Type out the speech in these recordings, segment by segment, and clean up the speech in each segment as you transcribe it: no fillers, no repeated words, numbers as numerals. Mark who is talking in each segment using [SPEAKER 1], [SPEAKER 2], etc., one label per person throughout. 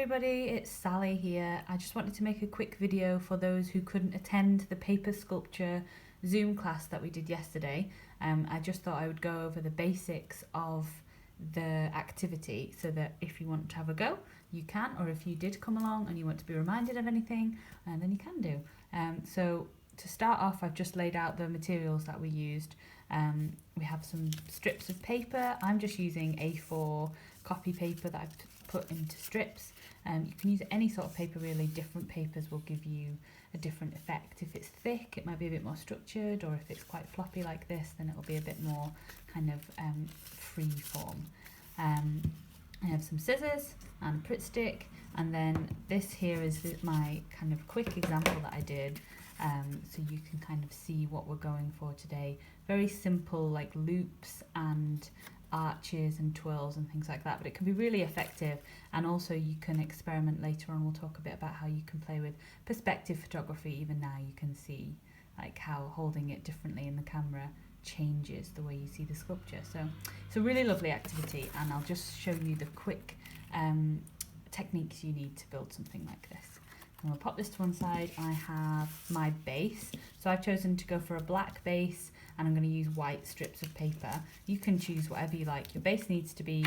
[SPEAKER 1] everybody, it's Sally here. I just wanted to make a quick video for those who couldn't attend the paper sculpture Zoom class that we did yesterday. I just thought I would go over the basics of the activity so that if you want to have a go, you can, or if you did come along and you want to be reminded of anything, then you can do. So to start off, I've just laid out the materials that we used. We have some strips of paper. I'm just using A4 copy paper that I've put into strips. You can use any sort of paper really. Different papers will give you a different effect. If it's thick, it might be a bit more structured, or if it's quite floppy like this, then it'll be a bit more kind of free form. I have some scissors and a Pritt stick, and then this here is my kind of quick example that I did, so you can kind of see what we're going for today. Very simple, like loops and arches and twirls and things like that, but it can be really effective. And also you can experiment later on. We'll talk a bit about how you can play with perspective photography. Even now you can see like how holding it differently in the camera changes the way you see the sculpture. So it's a really lovely activity, and I'll just show you the quick techniques you need to build something like this. And we'll pop this to one side. I have my base, so I've chosen to go for a black base, and I'm going to use white strips of paper. You can choose whatever you like. Your base needs to be,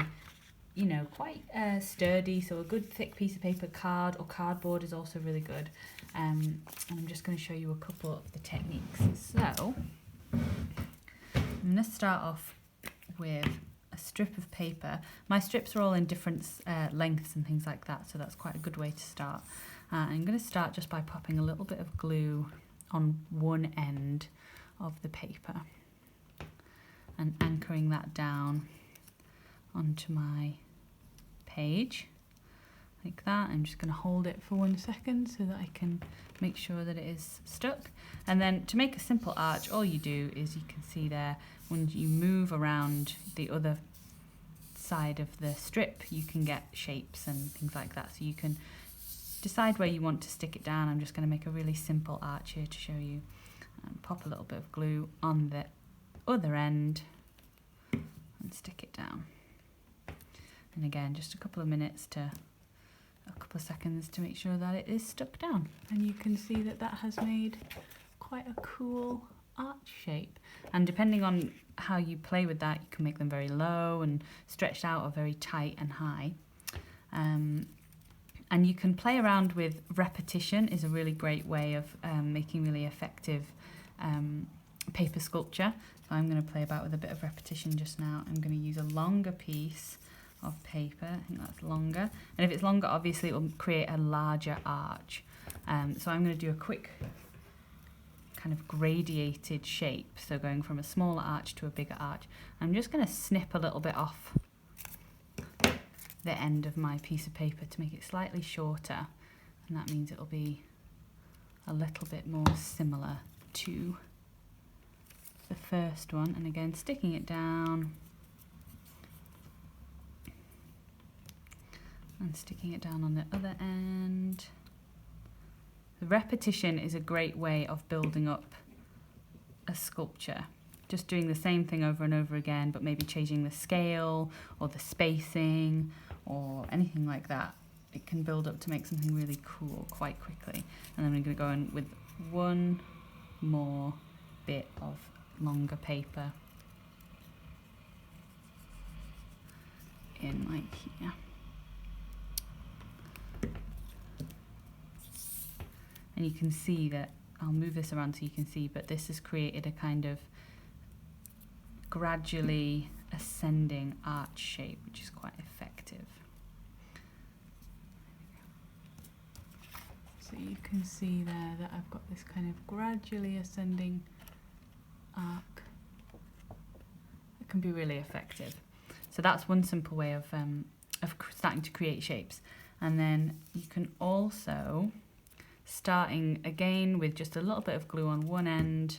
[SPEAKER 1] you know, quite sturdy, so a good thick piece of paper, card or cardboard is also really good. And I'm just going to show you a couple of the techniques. So I'm going to start off with a strip of paper. My strips are all in different lengths and things like that, so that's quite a good way to start. I'm going to start just by popping a little bit of glue on one end of the paper and anchoring that down onto my page like that. I'm just going to hold it for 1 second so that I can make sure that it is stuck. And then to make a simple arch, all you do is, you can see there, when you move around the other side of the strip, you can get shapes and things like that. So you can decide where you want to stick it down. I'm just going to make a really simple arch here to show you. Pop a little bit of glue on the other end and stick it down. And again, just a couple of seconds to make sure that it is stuck down. And you can see that that has made quite a cool arch shape. And depending on how you play with that, you can make them very low and stretched out, or very tight and high. And you can play around with repetition. Is a really great way of making really effective paper sculpture. So I'm going to play about with a bit of repetition just now. I'm going to use a longer piece of paper. I think that's longer. And if it's longer, obviously it will create a larger arch. So I'm going to do a quick kind of gradiated shape. So going from a smaller arch to a bigger arch. I'm just going to snip a little bit off the end of my piece of paper to make it slightly shorter, and that means it'll be a little bit more similar to the first one. And again, sticking it down and sticking it down on the other end. The repetition is a great way of building up a sculpture. Just doing the same thing over and over again, but maybe changing the scale or the spacing or anything like that. It can build up to make something really cool quite quickly. And then we're going to go in with one more bit of longer paper in like here. And you can see that, I'll move this around so you can see, but this has created a kind of gradually ascending arch shape, which is quite effective. So you can see there that I've got this kind of gradually ascending arc. It can be really effective. So that's one simple way of starting to create shapes. And then you can also, starting again with just a little bit of glue on one end,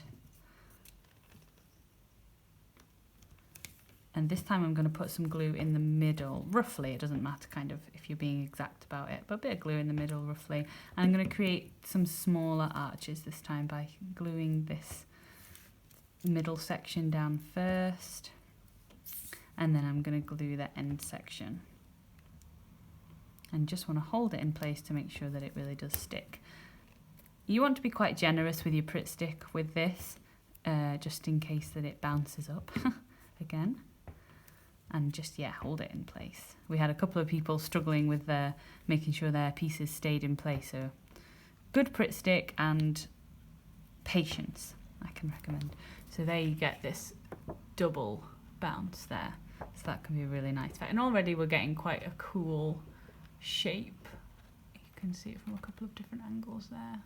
[SPEAKER 1] and this time I'm going to put some glue in the middle, roughly. It doesn't matter kind of if you're being exact about it, but a bit of glue in the middle roughly. And I'm going to create some smaller arches this time by gluing this middle section down first, and then I'm going to glue the end section. and just want to hold it in place to make sure that it really does stick. You want to be quite generous with your Pritt stick with this, just in case that it bounces up again. And just, yeah, hold it in place. We had a couple of people struggling with making sure their pieces stayed in place. So good Pritt stick and patience, I can recommend. So there you get this double bounce there. So that can be a really nice effect. And already we're getting quite a cool shape. You can see it from a couple of different angles there.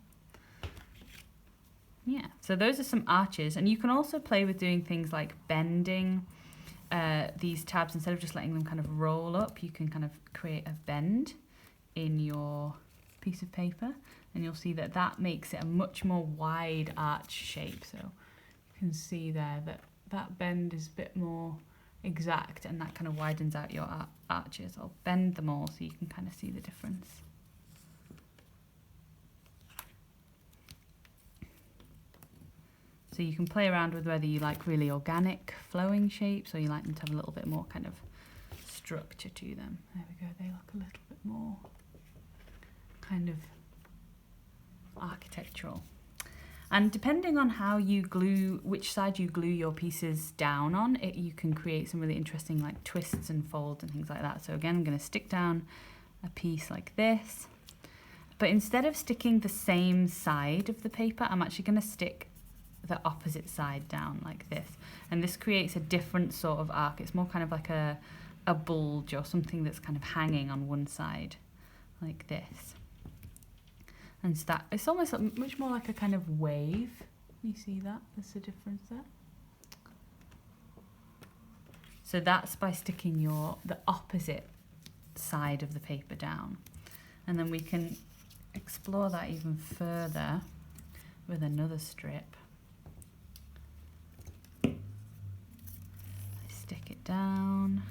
[SPEAKER 1] Yeah, so those are some arches. And you can also play with doing things like bending these tabs. Instead of just letting them kind of roll up, you can kind of create a bend in your piece of paper, and you'll see that that makes it a much more wide arch shape. So you can see there that that bend is a bit more exact, and that kind of widens out your arches. I'll bend them all so you can kind of see the difference. So you can play around with whether you like really organic flowing shapes or you like them to have a little bit more kind of structure to them. There we go, they look a little bit more kind of architectural. And depending on how you glue, which side you glue your pieces down on, you can create some really interesting like twists and folds and things like that. So again, I'm going to stick down a piece like this, but instead of sticking the same side of the paper, I'm actually going to stick the opposite side down like this, and this creates a different sort of arc. It's more kind of like a bulge or something that's kind of hanging on one side like this, and so that it's almost much more like a kind of wave. You see that? There's a difference there. So that's by sticking the opposite side of the paper down, and then we can explore that even further with another strip. Stick it down,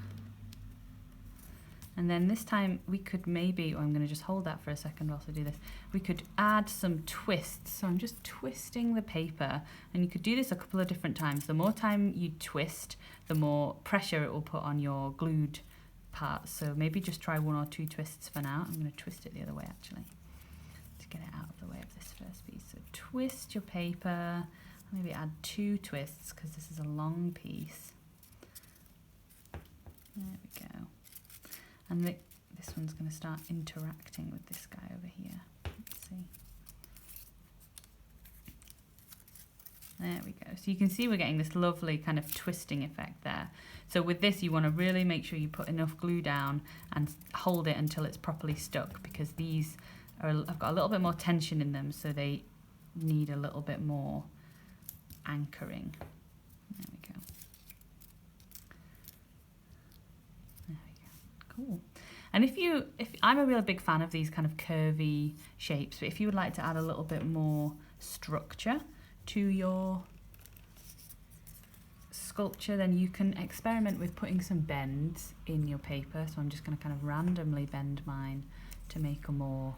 [SPEAKER 1] and then this time we could maybe, I'm going to just hold that for a second whilst I do this, we could add some twists. So I'm just twisting the paper, and you could do this a couple of different times. The more time you twist, the more pressure it will put on your glued parts. So maybe just try 1 or 2 twists for now. I'm going to twist it the other way actually to get it out of the way of this first piece. So twist your paper, maybe add 2 twists because this is a long piece. There we go. And this one's going to start interacting with this guy over here. Let's see. There we go. So you can see we're getting this lovely kind of twisting effect there. So with this, you want to really make sure you put enough glue down and hold it until it's properly stuck, because these have got a little bit more tension in them, so they need a little bit more anchoring. There we go. Cool. And if I'm a real big fan of these kind of curvy shapes, but if you would like to add a little bit more structure to your sculpture, then you can experiment with putting some bends in your paper. So I'm just going to kind of randomly bend mine to make a more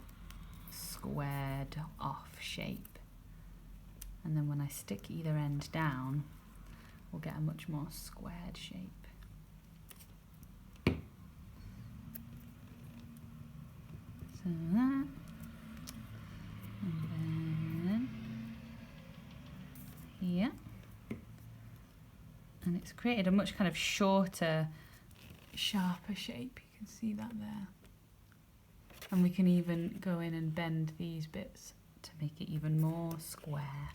[SPEAKER 1] squared off shape. And then when I stick either end down, we'll get a much more squared shape. So that, and then here, and it's created a much kind of shorter, sharper shape. You can see that there, and we can even go in and bend these bits to make it even more square.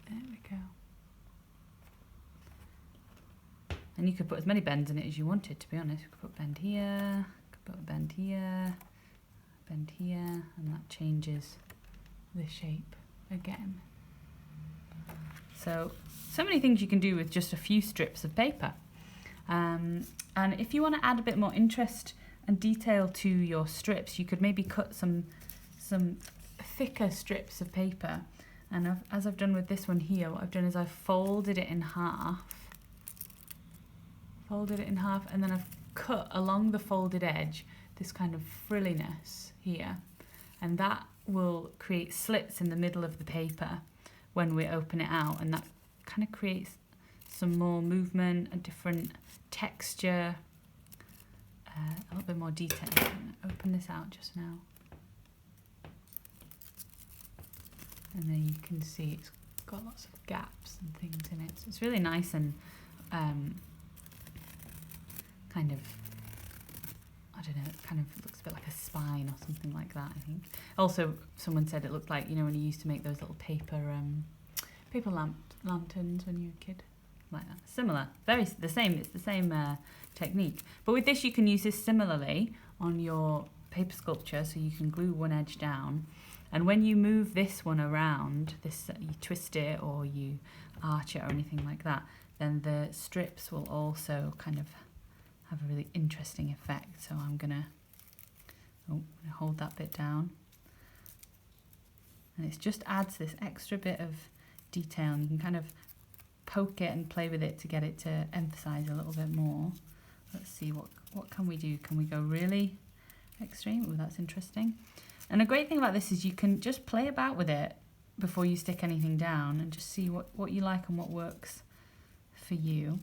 [SPEAKER 1] There we go. And you could put as many bends in it as you wanted, to be honest. You could put a bend here, could put a bend here, bend here, and that changes the shape again. So many things you can do with just a few strips of paper. And if you want to add a bit more interest and detail to your strips, you could maybe cut some thicker strips of paper. And as I've done with this one here, what I've done is I've folded it in half, and then I've cut along the folded edge this kind of frilliness here, and that will create slits in the middle of the paper when we open it out, and that kind of creates some more movement, a different texture a little bit more detail. I'm going to open this out just now. And then you can see it's got lots of gaps and things in it. So it's really nice and kind of, I don't know, it kind of looks a bit like a spine or something like that, I think. Also, someone said it looked like, you know, when you used to make those little paper lanterns when you were a kid. Like that. Similar. It's the same technique. But with this, you can use this similarly on your paper sculpture, so you can glue one edge down. And when you move this one around, you twist it or you arch it or anything like that, then the strips will also kind of have a really interesting effect. So I'm gonna hold that bit down. And it just adds this extra bit of detail, and you can kind of poke it and play with it to get it to emphasize a little bit more. Let's see, what can we do? Can we go really extreme? Oh, that's interesting. And a great thing about this is you can just play about with it before you stick anything down and just see what you like and what works for you.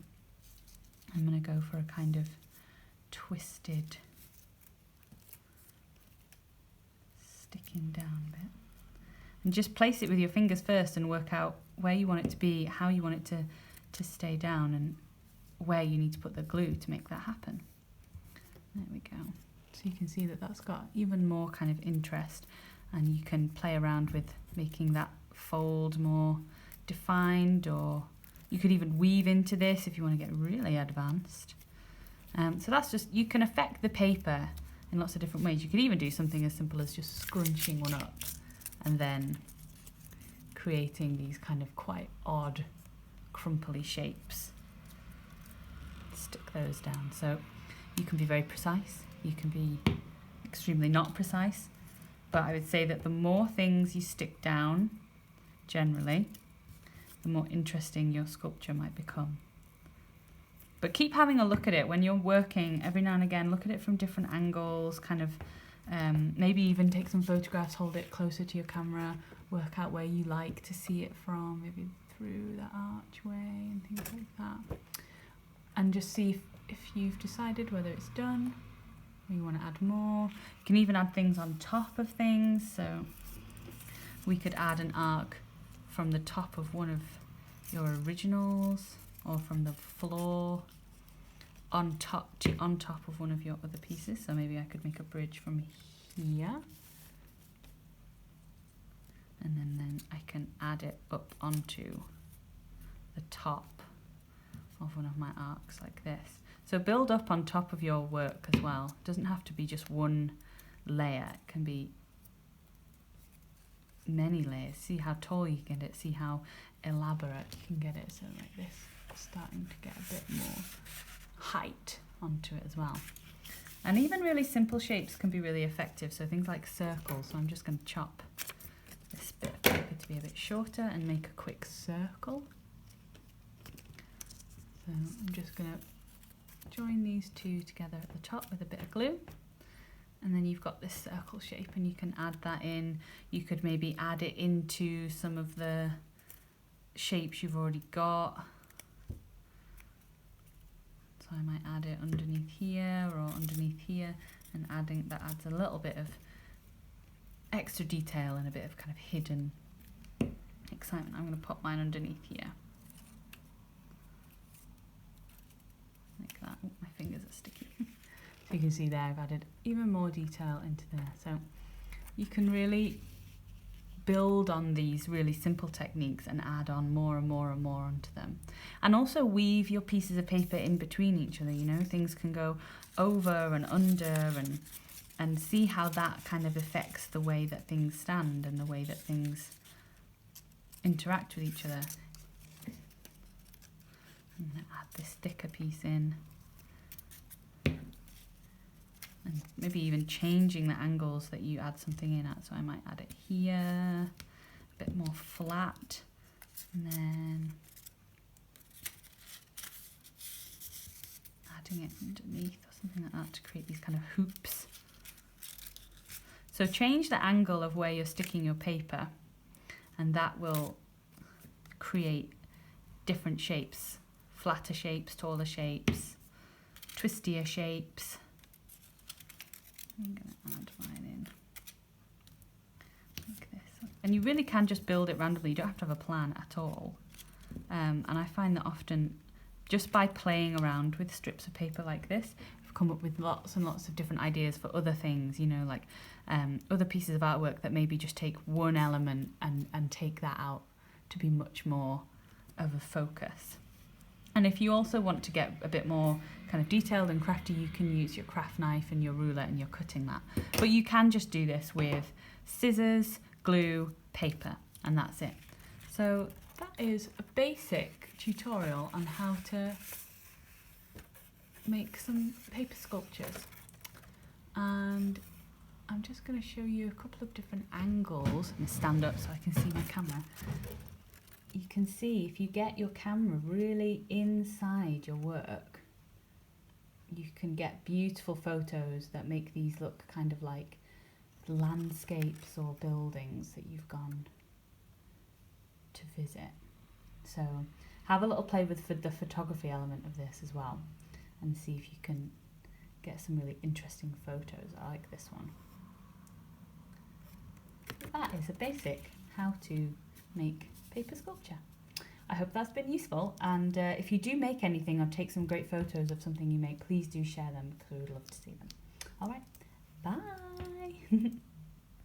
[SPEAKER 1] I'm going to go for a kind of twisted sticking down bit. And just place it with your fingers first and work out where you want it to be, how you want it to stay down, and where you need to put the glue to make that happen. There we go. So you can see that that's got even more kind of interest, and you can play around with making that fold more defined, or you could even weave into this if you want to get really advanced. So that's just, you can affect the paper in lots of different ways. You could even do something as simple as just scrunching one up and then creating these kind of quite odd crumply shapes. Stick those down. So you can be very precise, you can be extremely not precise, but I would say that the more things you stick down, generally, the more interesting your sculpture might become. But keep having a look at it when you're working. Every now and again, look at it from different angles, kind of maybe even take some photographs, hold it closer to your camera, work out where you like to see it from, maybe through the archway and things like that. And just see if you've decided whether it's done or you want to add more. You can even add things on top of things. So we could add an arc from the top of one of your originals, or from the floor on top of one of your other pieces. So maybe I could make a bridge from here, and then I can add it up onto the top of one of my arcs like this. So build up on top of your work as well. It doesn't have to be just one layer. It can be many layers. See how tall you can get it, see how elaborate you can get it. So like this, starting to get a bit more height onto it as well. And even really simple shapes can be really effective. So things like circles. So I'm just going to chop this bit of paper to be a bit shorter and make a quick circle. So I'm just going to join these two together at the top with a bit of glue. And then you've got this circle shape, and you can add that in. You could maybe add it into some of the shapes you've already got. So I might add it underneath here or underneath here, and adding that adds a little bit of extra detail and a bit of kind of hidden excitement. I'm going to pop mine underneath here. Like that. Oh, my fingers are sticky. So you can see there I've added even more detail into there. So you can really build on these really simple techniques and add on more and more and more onto them. And also weave your pieces of paper in between each other, you know, things can go over and under, and see how that kind of affects the way that things stand and the way that things interact with each other. I'm going to add this thicker piece in. And maybe even changing the angles that you add something in at. So I might add it here, a bit more flat, and then adding it underneath or something like that to create these kind of hoops. So change the angle of where you're sticking your paper, and that will create different shapes, flatter shapes, taller shapes, twistier shapes. I'm going to add mine in like this. And you really can just build it randomly. You don't have to have a plan at all. And I find that often just by playing around with strips of paper like this, I've come up with lots and lots of different ideas for other things, you know, like other pieces of artwork that maybe just take one element and take that out to be much more of a focus. And if you also want to get a bit more kind of detailed and crafty, you can use your craft knife and your ruler and you're cutting that. But you can just do this with scissors, glue, paper, and that's it. So that is a basic tutorial on how to make some paper sculptures. And I'm just going to show you a couple of different angles. I'm going to stand up so I can see my camera. You can see if you get your camera really inside your work, you can get beautiful photos that make these look kind of like landscapes or buildings that you've gone to visit. So have a little play with the photography element of this as well and see if you can get some really interesting photos. I like this one. That is a basic how to make paper sculpture. I hope that's been useful, and if you do make anything or take some great photos of something you make, please do share them because we would love to see them. Alright, bye!